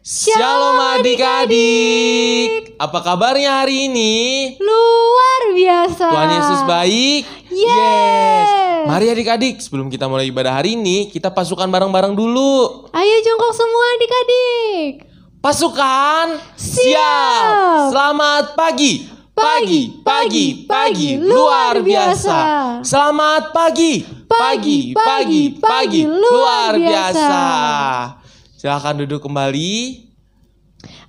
Shalom adik-adik. Apa kabarnya hari ini? Luar biasa. Tuhan Yesus baik. Yes. Mari adik-adik, sebelum kita mulai ibadah hari ini, kita pasukan bareng-bareng dulu. Ayo jongkok semua adik-adik. Pasukan Siap. Selamat pagi. Pagi, luar biasa. Selamat pagi. Pagi, luar biasa. Silakan duduk kembali.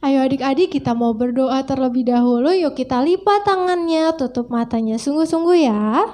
Ayo adik-adik, kita mau berdoa terlebih dahulu. Yuk kita lipat tangannya, tutup matanya sungguh-sungguh ya.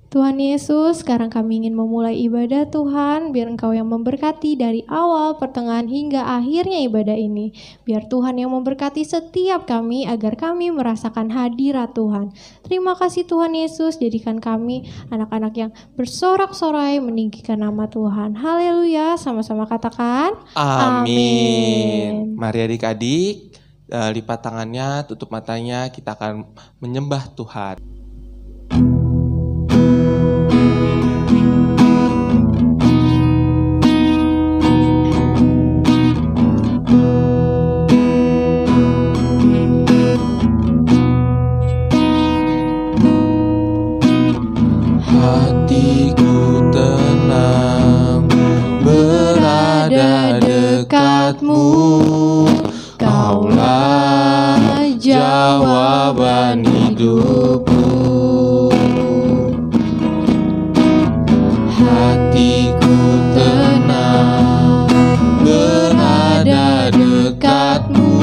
Tuhan Yesus, sekarang kami ingin memulai ibadah Tuhan. Biar Engkau yang memberkati dari awal, pertengahan hingga akhirnya ibadah ini. Biar Tuhan yang memberkati setiap kami agar kami merasakan hadirat Tuhan. Terima kasih Tuhan Yesus, jadikan kami anak-anak yang bersorak-sorai meninggikan nama Tuhan. Haleluya, sama-sama katakan Amin. Mari adik-adik, lipat tangannya, tutup matanya, kita akan menyembah Tuhan. Hatiku tenang berada dekatmu, Kaulah jawaban hidupku. Hatiku tenang berada dekatmu,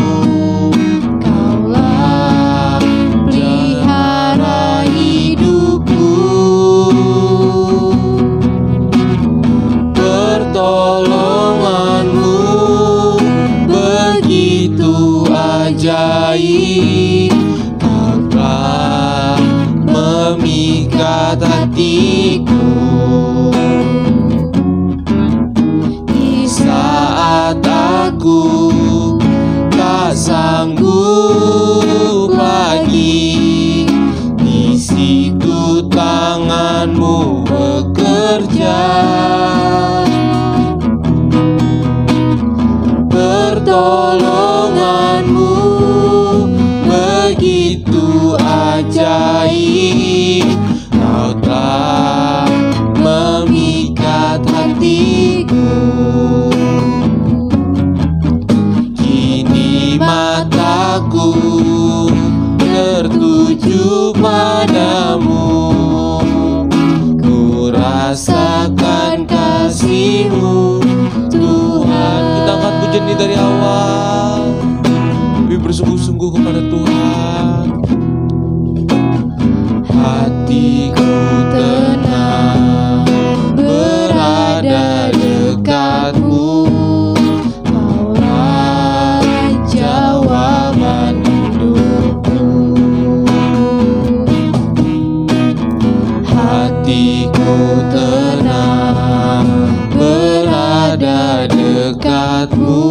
Kaulah pelihara hidupku. Pertolonganmu begitu ajaib, Kau telah memikat hatiku. Di saat aku tak sanggup lagi, di situ tanganmu bekerja. Pertolonganmu begitu ajaib, Kau telah memikat hatiku. Kini mataku tertuju padamu, ku rasakan kasih-Mu Tuhan. Kita angkat pujian ini dari awal, lebih bersungguh-sungguh kepada Tuhan. Hatiku tenang berada dekatmu, Kaulah jawaban hidupku. Hatiku tenang berada dekatmu,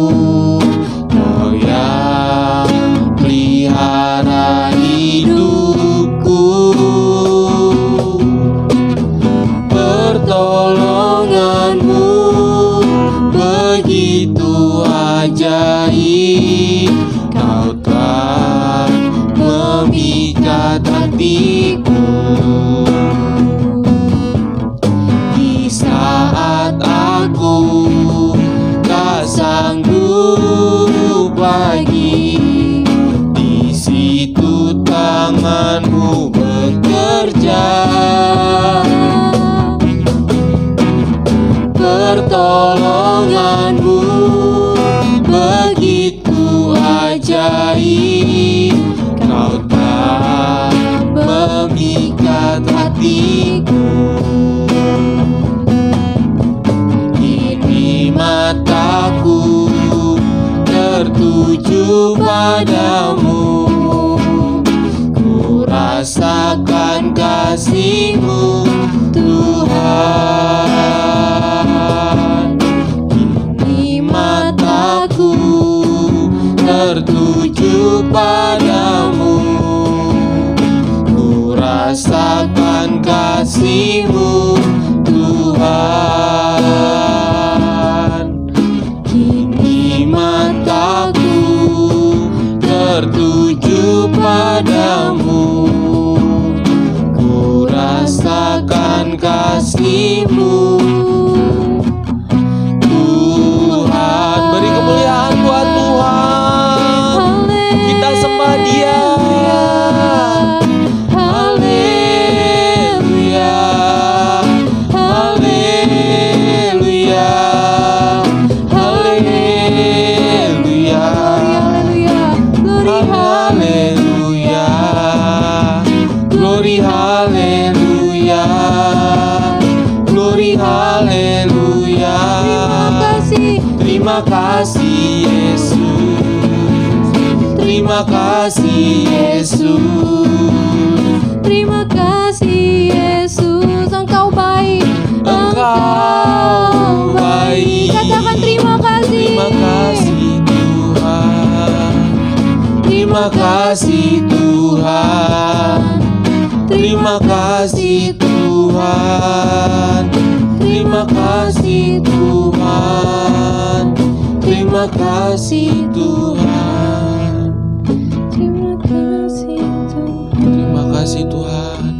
Kau yang pelihara hidupku. Pertolonganmu begitu ajaib, Kau telah memikat hatiku. Di saat aku tak sanggup lagi, di situ tanganmu bekerja. Pertolonganmu begitu ajaib, Kau telah memikat hatiku. Kini mataku tertuju padamu, ku rasakan kasih-Mu Tuhan. Kini mataku tertuju padamu, ku rasakan kasih-Mu Tuhan. Kini Haleluya. Terima kasih Yesus. Terima kasih Yesus. Terima kasih Yesus, Engkau baik. Engkau baik. Katakan terima kasih. Terima kasih Tuhan. Terima kasih Tuhan. Terima kasih Tuhan. Terima kasih Tuhan. Terima kasih Tuhan. Terima kasih Tuhan. Terima kasih Tuhan.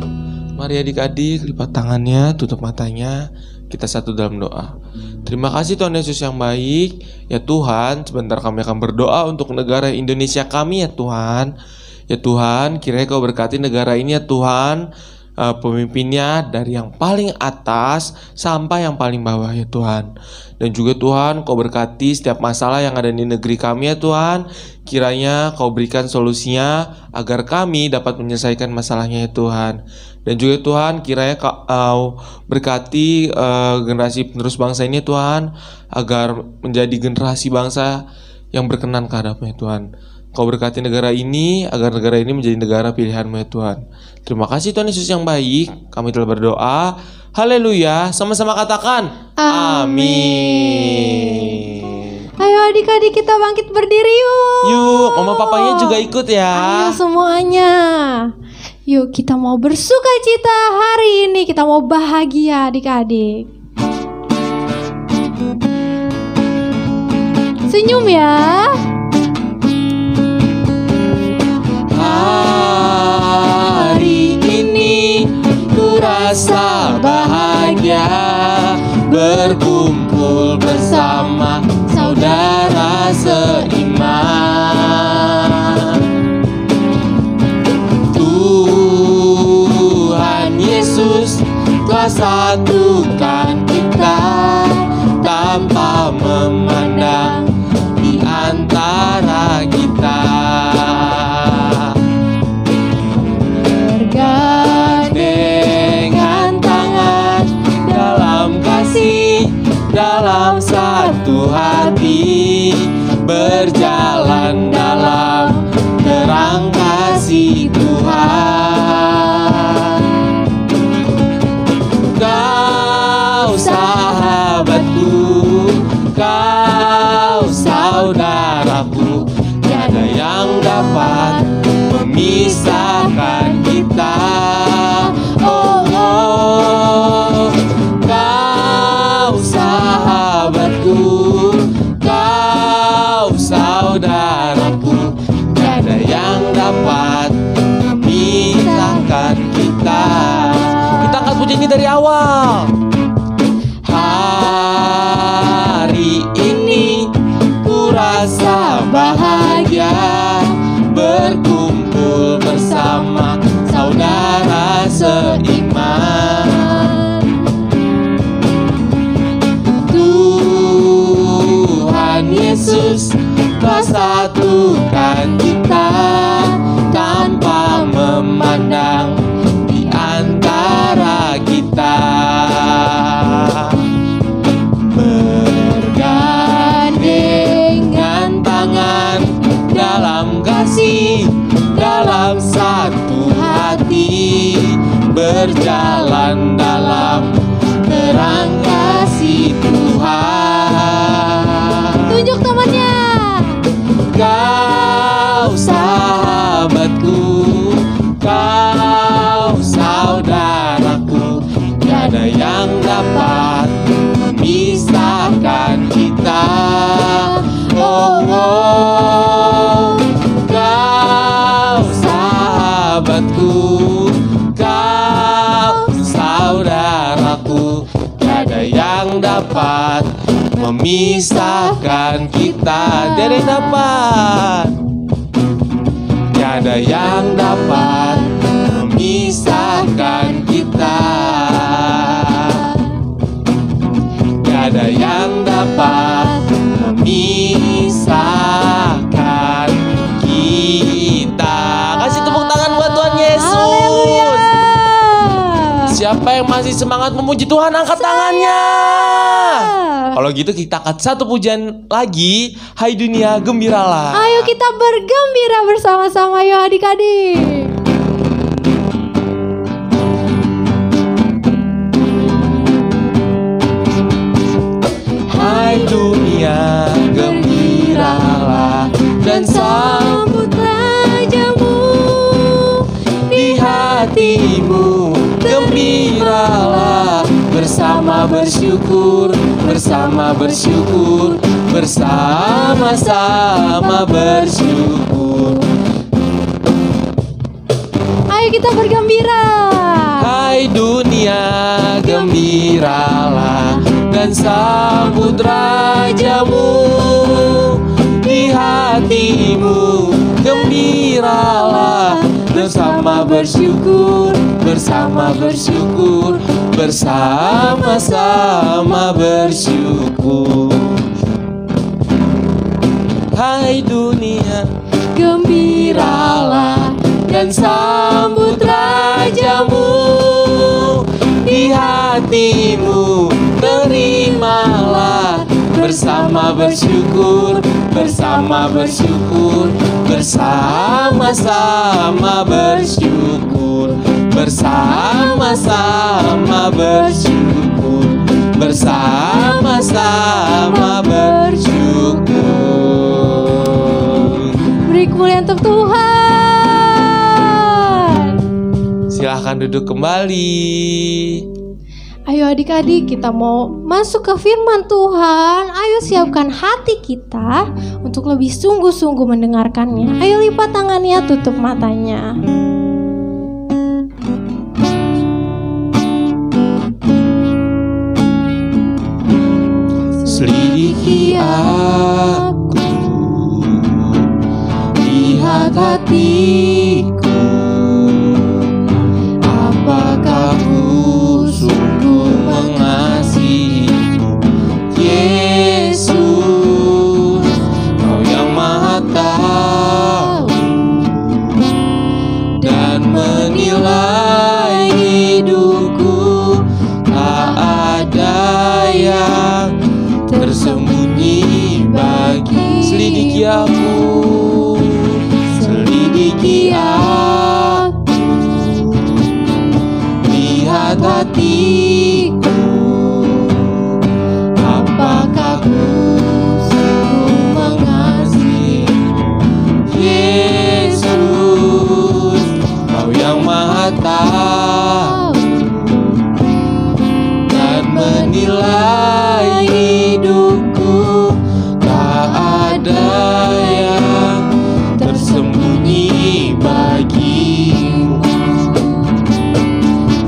Mari adik-adik lipat tangannya, tutup matanya. Kita satu dalam doa. Terima kasih Tuhan Yesus yang baik. Ya Tuhan, sebentar kami akan berdoa untuk negara Indonesia kami ya Tuhan. Ya Tuhan, kiranya Kau berkati negara ini ya Tuhan. Pemimpinnya dari yang paling atas sampai yang paling bawah ya Tuhan. Dan juga Tuhan, Kau berkati setiap masalah yang ada di negeri kami ya Tuhan. Kiranya Kau berikan solusinya agar kami dapat menyelesaikan masalahnya ya Tuhan. Dan juga Tuhan, kiranya Kau berkati generasi penerus bangsa ini ya Tuhan, agar menjadi generasi bangsa yang berkenan kehadap-Mu ya Tuhan. Kau berkati negara ini agar negara ini menjadi negara pilihan-Mu ya Tuhan. Terima kasih Tuhan Yesus yang baik. Kami telah berdoa. Haleluya. Sama-sama katakan amin. Ayo adik-adik kita bangkit berdiri yuk. Yuk, mama papanya juga ikut ya. Ayo semuanya. Yuk kita mau bersuka cita hari ini. Kita mau bahagia adik-adik. Senyum ya. Hari ini ku rasa bahagia berkumpul bersama saudara seiman. Tuhan Yesus telah satukan kita tanpa memandang di antara kita. Bergandengan tangan dalam kasih, dalam satu hati, berjalan dalam terang kasih Tuhan. Kau sahabatku, kau saudaraku, tiada yang dapat memisahkan kita. Oh, oh, kau sahabatku, kau saudaraku, tiada yang dapat memisahkan kita. Kita angkat puji ini dari awal. Hari ini ku rasa bahagia berkumpul bersama saudara seiman. Tuhan Yesus telah satukan kita tanpa memandang di antara kita. Bergandengan tangan dalam kasih, dalam satu hati, berjalan dalam terang kasih Tuhan. Tunjuk temannya. Kau sahabatku, kau saudaraku, tiada yang dapat memisahkan kita. Oh, oh, kau sahabatku, kau saudaraku, tiada yang dapat memisahkan kita. Tiada yang dapat, tiada yang dapat memisahkan kita. Tiada yang dapat memisahkan kita. Kasih tepuk tangan buat Tuhan Yesus. Siapa yang masih semangat memuji Tuhan, angkat tangannya. Kalau gitu kita angkat satu pujian lagi. Hai dunia gembiralah. Ayo kita bergembira bersama-sama yuk adik-adik. Hai dunia gembiralah dan sambut rajamu di hatimu. Gembiralah bersama bersyukur, bersama-sama bersyukur. Ayo kita bergembira. Hai dunia gembiralah dan sambut rajamu di hatimu. Gembiralah bersama bersyukur, bersama-sama bersyukur. Hai dunia Gembiralah dan sambut rajamu di hatimu. Terimalah bersama bersyukur, bersama-sama bersyukur, bersama-sama bersyukur, bersama-sama bersyukur. Beri kemuliaan untuk Tuhan. Silahkan duduk kembali. Ayo adik-adik, kita mau masuk ke firman Tuhan. Ayo siapkan hati kita untuk lebih sungguh-sungguh mendengarkannya. Ayo lipat tangannya, tutup matanya. Selidiki aku, lihat hatiku, apakah ku sungguh mengasihimu, Yesus, Kau yang Maha Tahu dan menilai hidupku. Tak ada yang tersembunyi bagi. Selidiki aku, selidiki aku, lihat hatiku, apakah ku sungguh mengasihi, Yesus, Kau yang Maha Tahu dan menilai hidupku. Tak ada yang tersembunyi bagimu.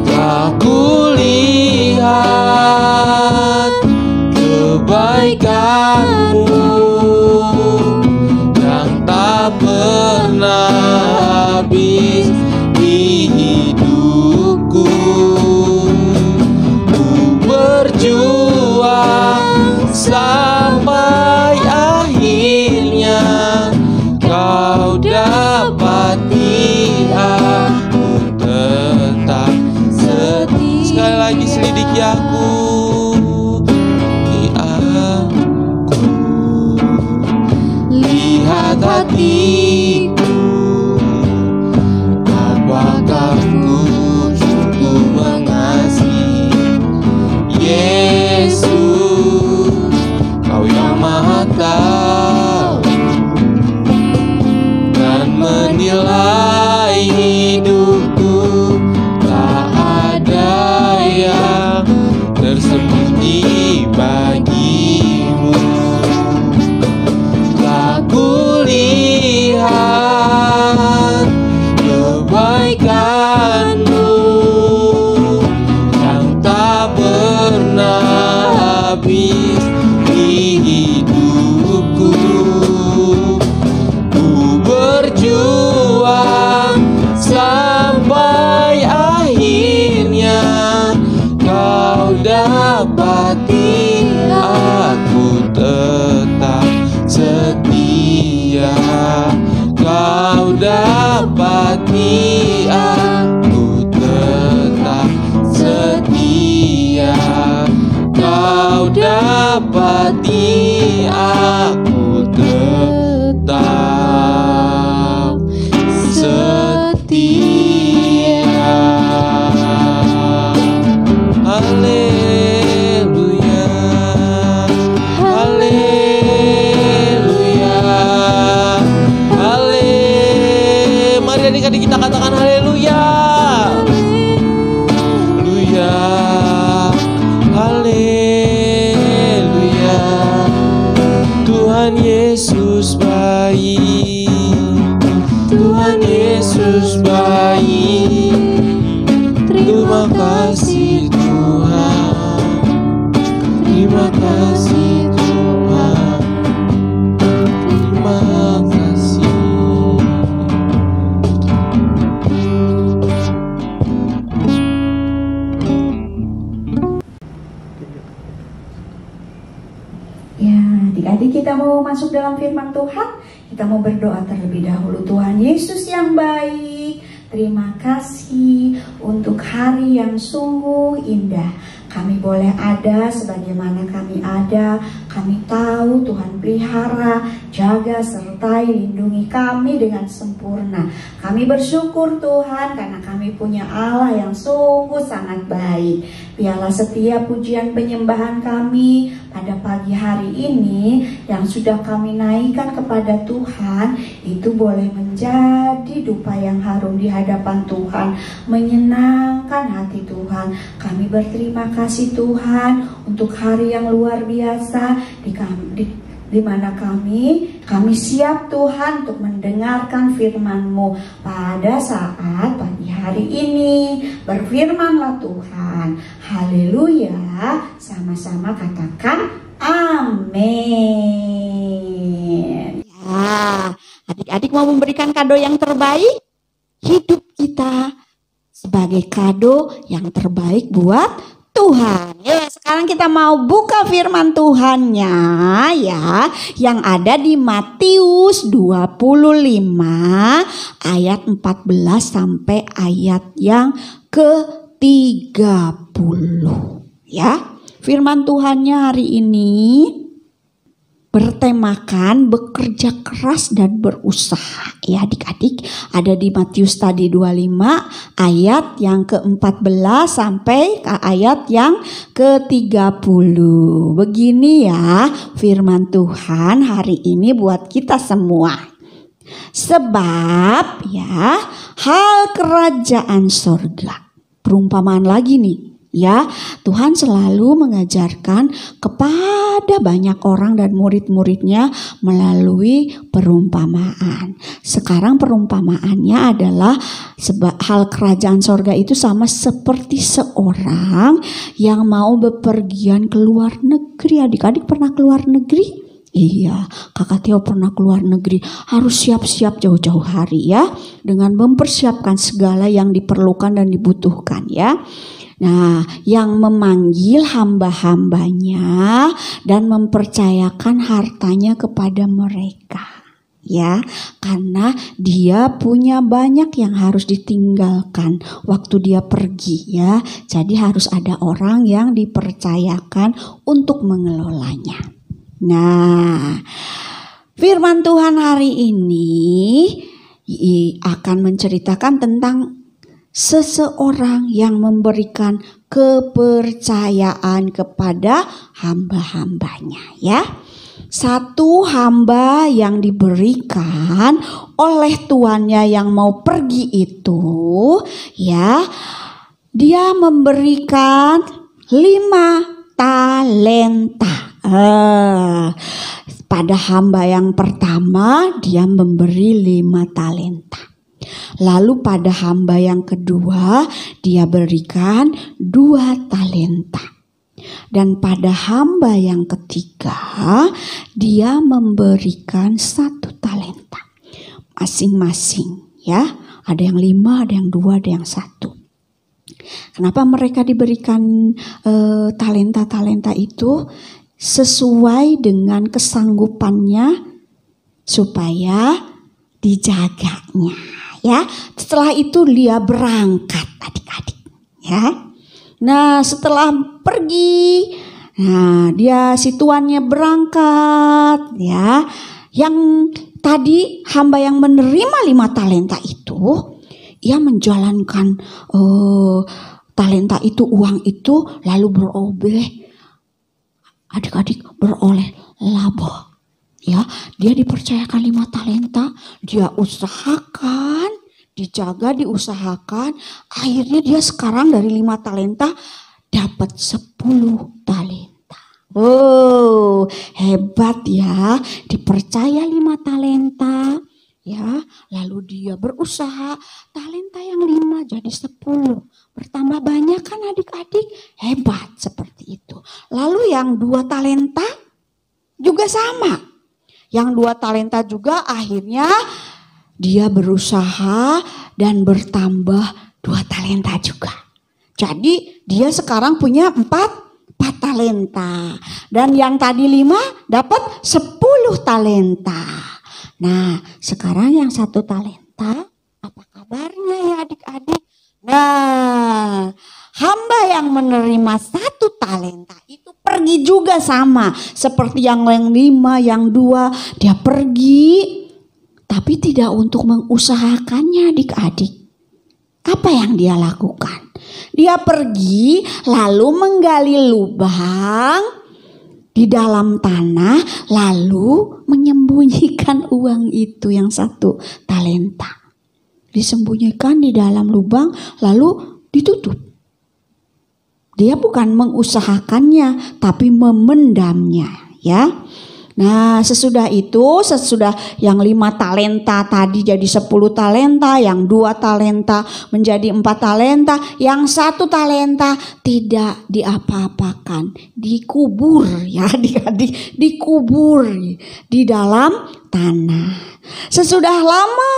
Tak kulihat kebaikanmu yang tak pernah habis di hidupku. Ku berjuang sampai akhirnya Kau dapati aku tetap setia. Sekali lagi selidiki aku, lihat hatiku, apakah ku sungguh mengasihi, Yesus, Kau yang Maha Tahu dan menilai hidupku. Tak ada yang tersembunyi bagimu. Tak kulihat kebaikanmu yang tak pernah habis di hidupku. Ku berjuang sampai akhirnya Kau dapati aku tetap setia. Kau dapati aku tetap setia. Kau kau dapati aku tetap setia. Haleluya, haleluya, haleluya. Mari adik-adik kita katakan haleluya. Haleluya, Tuhan Yesus baik, Tuhan Yesus baik. Terima kasih Tuhan, terima kasih Tuhan, terima kasih. Ya, adik-adik kita mau masuk dalam firman Tuhan. Kita mau berdoa terlebih dahulu. Tuhan Yesus yang baik, terima kasih untuk hari yang sungguh indah. Kami boleh ada sebagaimana kami ada. Kami tahu Tuhan pelihara, jaga, sertai, lindungi kami dengan sempurna. Kami bersyukur Tuhan karena kami punya Allah yang sungguh sangat baik. Biarlah setiap pujian penyembahan kami pada pagi hari ini yang sudah kami naikkan kepada Tuhan, itu boleh menjadi dupa yang harum di hadapan Tuhan, menyenangkan hati Tuhan. Kami berterima kasih Tuhan untuk hari yang luar biasa di mana kami siap Tuhan untuk mendengarkan firman-Mu pada saat pagi hari ini. Berfirmanlah Tuhan. Haleluya. Sama-sama katakan amin. Ya, adik-adik mau memberikan kado yang terbaik. Hidup kita sebagai kado yang terbaik buat Tuhan. Ya, sekarang kita mau buka firman Tuhannya ya, yang ada di Matius 25 ayat 14 sampai ayat yang ke-30 ya. Firman Tuhannya hari ini bertemakan bekerja keras dan berusaha ya adik-adik. Ada di Matius tadi 25 ayat yang ke-14 sampai ayat yang ke-30. Begini ya firman Tuhan hari ini buat kita semua. Sebab ya hal kerajaan sorga, perumpamaan lagi nih ya, Tuhan selalu mengajarkan kepada banyak orang dan murid-muridnya melalui perumpamaan. Sekarang perumpamaannya adalah hal kerajaan sorga itu sama seperti seorang yang mau bepergian ke luar negeri. Adik-adik pernah keluar negeri? Iya, Kakak Theo pernah keluar negeri. Harus siap-siap jauh-jauh hari ya, dengan mempersiapkan segala yang diperlukan dan dibutuhkan ya. Nah, yang memanggil hamba-hambanya dan mempercayakan hartanya kepada mereka. Ya, karena dia punya banyak yang harus ditinggalkan waktu dia pergi ya. Jadi harus ada orang yang dipercayakan untuk mengelolanya. Nah, firman Tuhan hari ini akan menceritakan tentang seseorang yang memberikan kepercayaan kepada hamba-hambanya ya. Satu hamba yang diberikan oleh tuannya yang mau pergi itu ya, dia memberikan 5 talenta. Pada hamba yang pertama dia memberi 5 talenta. Lalu pada hamba yang kedua dia berikan 2 talenta. Dan pada hamba yang ketiga dia memberikan 1 talenta. Masing-masing ya. Ada yang 5, ada yang 2, ada yang 1. Kenapa mereka diberikan talenta-talenta itu? Sesuai dengan kesanggupannya supaya dijaganya ya. Setelah itu dia berangkat adik-adik ya. Nah setelah pergi Nah, si tuannya berangkat ya. Yang tadi hamba yang menerima 5 talenta itu, ia menjalankan talenta itu, uang itu, lalu beroleh laba. Ya, dia dipercayakan 5 talenta, dia usahakan, dijaga, diusahakan, akhirnya dia sekarang dari 5 talenta dapat 10 talenta. Oh, hebat ya, dipercaya 5 talenta. Ya, lalu dia berusaha, talenta yang 5 jadi 10. Bertambah banyak kan adik-adik? Hebat seperti itu. Lalu yang 2 talenta juga sama. Yang 2 talenta juga akhirnya dia berusaha dan bertambah 2 talenta juga. Jadi dia sekarang punya 4 talenta. Dan yang tadi 5 dapat 10 talenta. Nah, sekarang yang 1 talenta, apa kabarnya ya adik-adik? Nah, hamba yang menerima 1 talenta itu pergi juga sama. Seperti yang 5, yang 2, dia pergi. Tapi tidak untuk mengusahakannya adik-adik. Apa yang dia lakukan? Dia pergi lalu menggali lubang di dalam tanah, lalu menyembunyikan uang itu yang 1 talenta. Disembunyikan di dalam lubang lalu ditutup. Dia bukan mengusahakannya tapi memendamnya ya. Nah, sesudah yang 5 talenta tadi jadi 10 talenta, yang 2 talenta menjadi 4 talenta, yang 1 talenta tidak diapa-apakan, dikubur ya adik-adik, dikubur di dalam tanah. Sesudah lama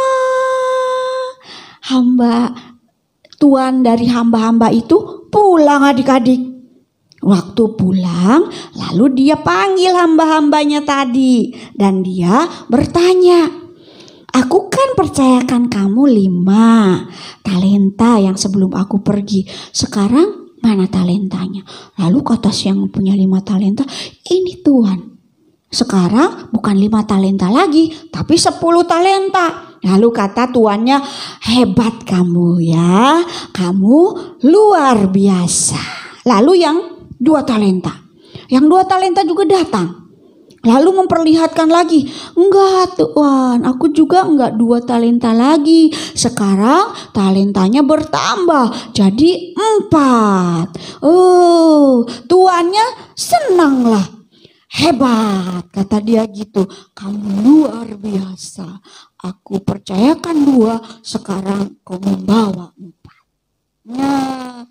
tuan dari hamba-hamba itu pulang adik-adik. Waktu pulang, lalu dia panggil hamba-hambanya tadi. Dan dia bertanya, aku kan percayakan kamu 5 talenta yang sebelum aku pergi. Sekarang mana talentanya? Lalu kata si yang punya 5 talenta, ini tuan, sekarang bukan 5 talenta lagi, tapi 10 talenta. Lalu kata tuannya, hebat kamu ya, kamu luar biasa. Lalu yang 2 talenta. Yang 2 talenta juga datang. Lalu memperlihatkan lagi. Enggak tuan, aku juga enggak 2 talenta lagi. Sekarang talentanya bertambah jadi 4. Oh, tuannya senanglah. Hebat, kata dia gitu. Kamu luar biasa. Aku percayakan 2, sekarang kau membawa 4. Nah,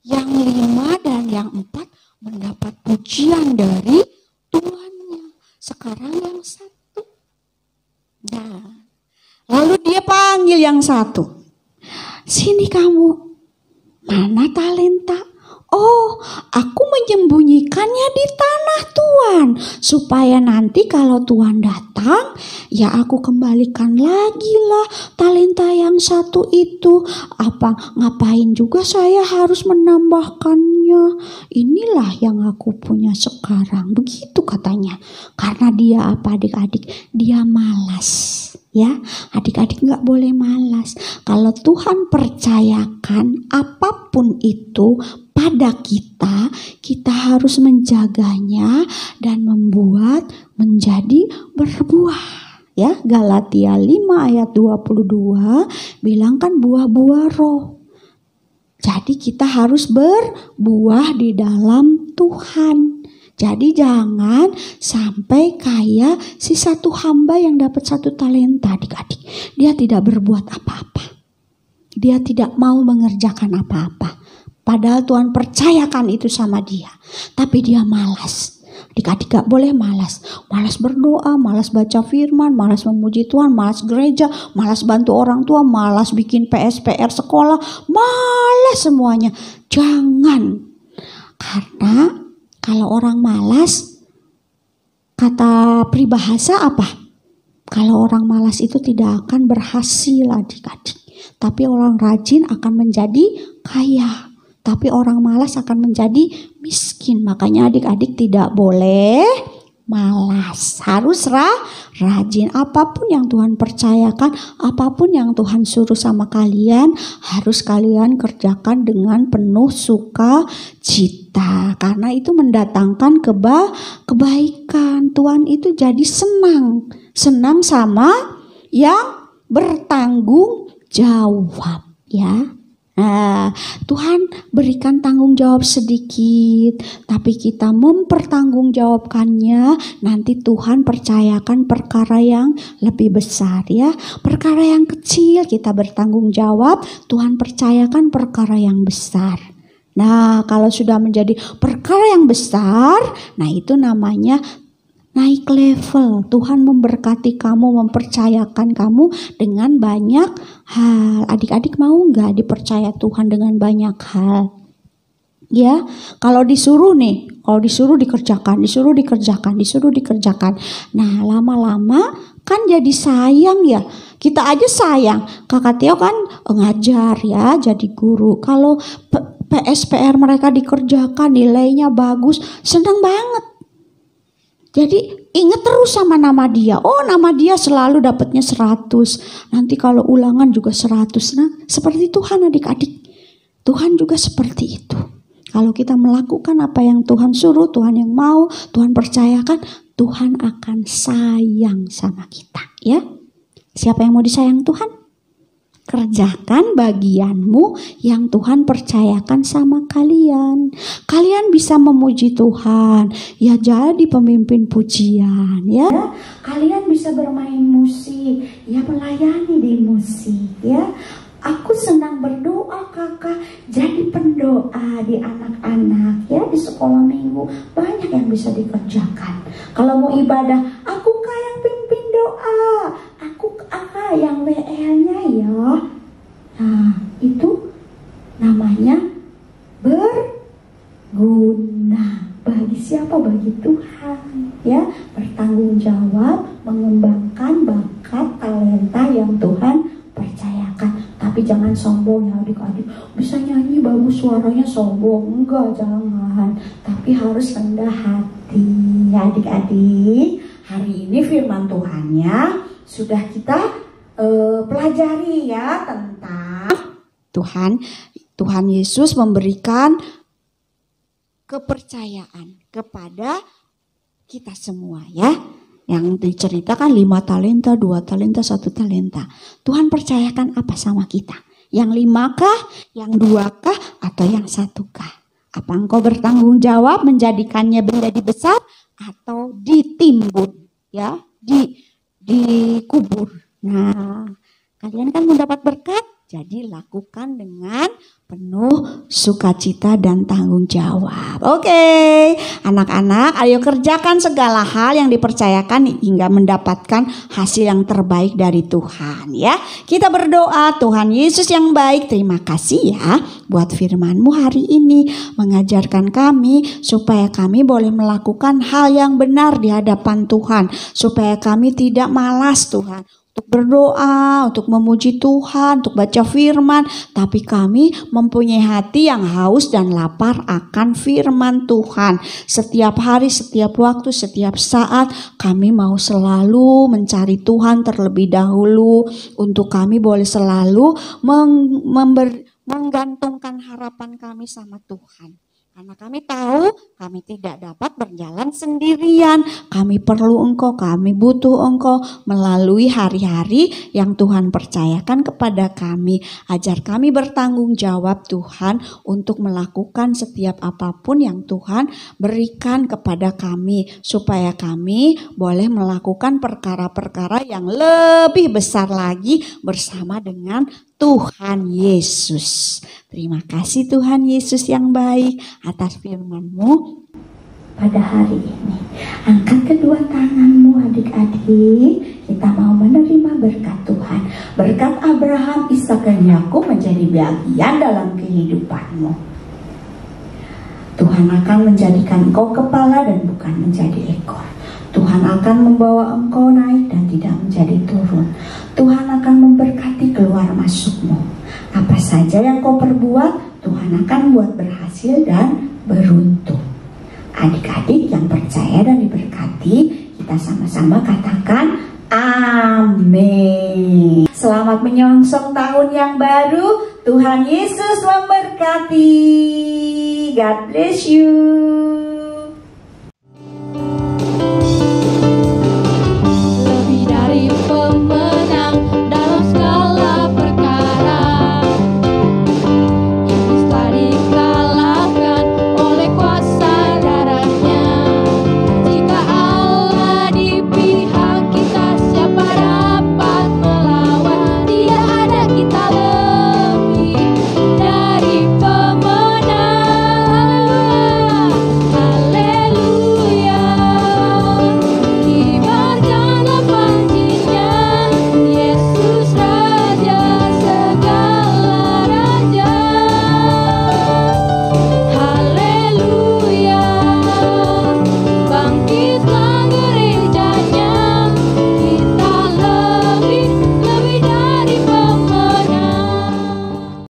yang 5 dan yang 4 mendapat pujian dari tuannya. Sekarang yang 1. Nah, lalu dia panggil yang 1. Sini kamu, mana talenta? Oh, aku menyembunyikannya di tanah tuan, supaya nanti kalau tuan datang, ya aku kembalikan lagi lah talenta yang 1 itu. Apa ngapain juga saya harus menambahkannya? Inilah yang aku punya sekarang. Begitu katanya. Karena dia apa adik-adik? Dia malas. Ya, adik-adik nggak boleh malas. Kalau Tuhan percayakan apapun itu pada kita, kita harus menjaganya dan membuat menjadi berbuah. Ya, Galatia 5 ayat 22 bilang kan buah-buah roh. Jadi kita harus berbuah di dalam Tuhan. Jadi jangan sampai kayak si 1 hamba yang dapat 1 talenta adik-adik. Dia tidak berbuat apa-apa. Dia tidak mau mengerjakan apa-apa. Padahal Tuhan percayakan itu sama dia. Tapi dia malas. Adik-adik gak boleh malas. Malas berdoa, malas baca firman, malas memuji Tuhan, malas gereja, malas bantu orang tua, malas bikin PR sekolah, malas semuanya. Jangan. Karena kalau orang malas, kata peribahasa apa? Kalau orang malas itu tidak akan berhasil adik-adik. Tapi orang rajin akan menjadi kaya. tapi orang malas akan menjadi miskin. Makanya adik-adik tidak boleh malas, harus rajin. Apapun yang Tuhan percayakan, apapun yang Tuhan suruh sama kalian, harus kalian kerjakan dengan penuh sukacita, karena itu mendatangkan kebaikan. Tuhan itu jadi senang sama yang bertanggung jawab, ya. Nah, Tuhan berikan tanggung jawab sedikit, tapi kita mempertanggungjawabkannya. Nanti Tuhan percayakan perkara yang lebih besar, ya. Perkara yang kecil kita bertanggung jawab, Tuhan percayakan perkara yang besar. Nah, kalau sudah menjadi perkara yang besar, nah itu namanya naik level. Tuhan memberkati kamu, mempercayakan kamu dengan banyak hal. Adik-adik mau nggak dipercaya Tuhan dengan banyak hal? Ya, kalau disuruh dikerjakan. Nah, lama-lama kan jadi sayang ya. Kita aja sayang. Kakak Tio kan ngajar ya, jadi guru. Kalau PSPR mereka dikerjakan, nilainya bagus, senang banget. Jadi ingat terus sama nama dia. Oh, nama dia selalu dapatnya 100. Nanti kalau ulangan juga 100. Nah, seperti Tuhan adik-adik. Tuhan juga seperti itu. Kalau kita melakukan apa yang Tuhan suruh, Tuhan yang mau, Tuhan percayakan, Tuhan akan sayang sama kita, ya. Siapa yang mau disayang Tuhan? Kerjakan bagianmu yang Tuhan percayakan sama kalian. Kalian bisa memuji Tuhan, ya, jadi pemimpin pujian, ya. Kalian bisa bermain musik, ya, melayani di musik, ya. Aku senang berdoa, kakak, jadi pendoa di anak-anak, ya, di sekolah minggu banyak yang bisa dikerjakan. Kalau mau ibadah, aku yang pimpin doa, aku yang WL-nya, ya. Nah, itu namanya berguna. Bagi siapa? Bagi Tuhan, ya. Bertanggung jawab, mengembangkan bakat, talenta yang Tuhan percayakan. Tapi jangan sombong ya adik-adik. Bisa nyanyi bagus suaranya sombong. Enggak, jangan. Tapi harus rendah hati ya adik-adik. Hari ini firman Tuhannya sudah kita pelajari ya tentang Tuhan Yesus memberikan kepercayaan kepada kita semua, ya. Yang diceritakan 5 talenta, 2 talenta, 1 talenta. Tuhan percayakan apa sama kita? Yang 5 kah? Yang 2 kah? Atau yang 1 kah? Apa engkau bertanggung jawab menjadikannya menjadi besar atau ditimbun, ya, dikubur? Nah, kalian kan mendapat berkat, jadi lakukan dengan penuh sukacita dan tanggung jawab. Oke, anak-anak, ayo kerjakan segala hal yang dipercayakan hingga mendapatkan hasil yang terbaik dari Tuhan, ya. Kita berdoa. Tuhan Yesus yang baik, terima kasih ya buat firman-Mu hari ini, mengajarkan kami supaya kami boleh melakukan hal yang benar di hadapan Tuhan, supaya kami tidak malas, Tuhan, untuk berdoa, untuk memuji Tuhan, untuk baca firman, tapi kami mempunyai hati yang haus dan lapar akan firman Tuhan. Setiap hari, setiap waktu, setiap saat kami mau selalu mencari Tuhan terlebih dahulu, untuk kami boleh selalu menggantungkan harapan kami sama Tuhan. Karena kami tahu kami tidak dapat berjalan sendirian. Kami perlu Engkau, kami butuh Engkau melalui hari-hari yang Tuhan percayakan kepada kami. Ajar kami bertanggung jawab Tuhan untuk melakukan setiap apapun yang Tuhan berikan kepada kami. Supaya kami boleh melakukan perkara-perkara yang lebih besar lagi bersama dengan Tuhan Yesus. Terima kasih Tuhan Yesus yang baik atas firman-Mu pada hari ini. Angkat kedua tanganmu adik-adik. Kita mau menerima berkat Tuhan. Berkat Abraham, Ishak dan Yakub menjadi bagian dalam kehidupanmu. Tuhan akan menjadikan engkau kepala dan bukan menjadi ekor. Tuhan akan membawa engkau naik dan tidak menjadi turun. Tuhan akan memberkati keluar masukmu. Apa saja yang kau perbuat, Tuhan akan buat berhasil dan beruntung. Adik-adik yang percaya dan diberkati, kita sama-sama katakan amin. Selamat menyongsong tahun yang baru. Tuhan Yesus memberkati. God bless you.